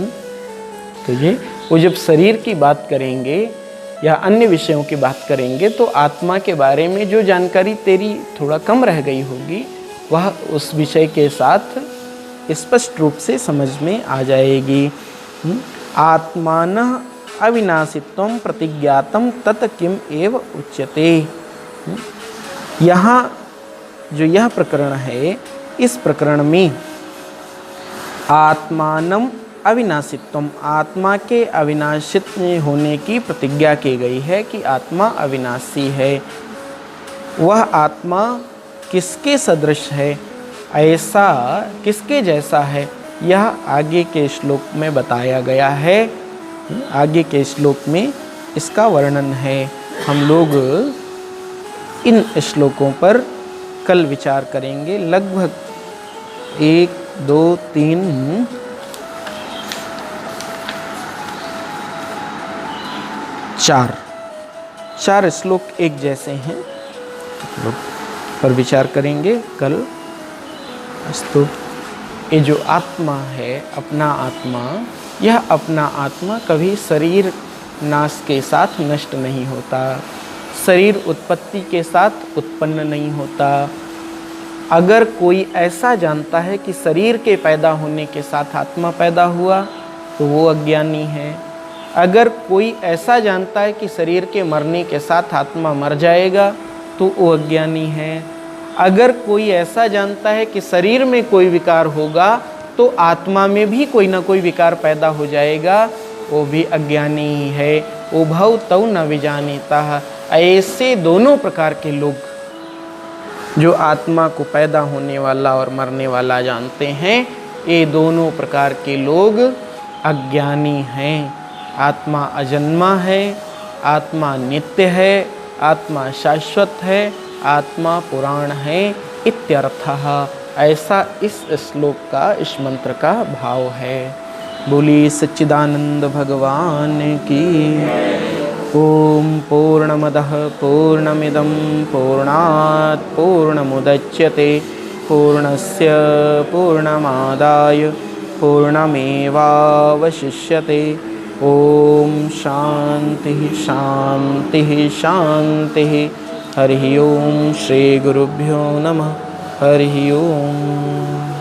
तो ये वो जब शरीर की बात करेंगे या अन्य विषयों की बात करेंगे तो आत्मा के बारे में जो जानकारी तेरी थोड़ा कम रह गई होगी, वह उस विषय के साथ स्पष्ट रूप से समझ में आ जाएगी। आत्मानः अविनाशित्वं प्रतिज्ञातं तत् किम एव उच्यते। यहाँ जो यह प्रकरण है, इस प्रकरण में आत्मानं अविनाशित्वम, आत्मा के अविनाशित होने की प्रतिज्ञा की गई है कि आत्मा अविनाशी है। वह आत्मा किसके सदृश है, ऐसा किसके जैसा है, यह आगे के श्लोक में बताया गया है। आगे के श्लोक में इसका वर्णन है। हम लोग इन श्लोकों पर कल विचार करेंगे। लगभग 1, 2, 3, 4 श्लोक एक जैसे हैं, पर विचार करेंगे कल। अस्तु। ये जो आत्मा है, अपना आत्मा, यह अपना आत्मा कभी शरीर नाश के साथ नष्ट नहीं होता, शरीर उत्पत्ति के साथ उत्पन्न नहीं होता। अगर कोई ऐसा जानता है कि शरीर के पैदा होने के साथ आत्मा पैदा हुआ, तो वो अज्ञानी है। अगर कोई ऐसा जानता है कि शरीर के मरने के साथ आत्मा मर जाएगा, तो वो अज्ञानी है। अगर कोई ऐसा जानता है कि शरीर में कोई विकार होगा तो आत्मा में भी कोई ना कोई विकार पैदा हो जाएगा, वो भी अज्ञानी ही है। उभौ तौ न विजानीतः। ऐसे दोनों प्रकार के लोग जो आत्मा को पैदा होने वाला और मरने वाला जानते हैं, ये दोनों प्रकार के लोग अज्ञानी हैं। आत्मा अजन्मा है, आत्मा नित्य है, आत्मा शाश्वत है, आत्मा पुराण है इत्यर्थः। ऐसा इस श्लोक का, इस मंत्र का भाव है। बोली सच्चिदानंद भगवान की। ओम पूर्णमदः पूर्णमिदं पूर्णात् पूर्णमुदच्यते पूर्णस्य पूर्णमादाय पूर्णमेवावशिष्यते। ओम शांति शांति शांति। हरि ओम। श्री गुरुभ्यो नमः। हरि ओम।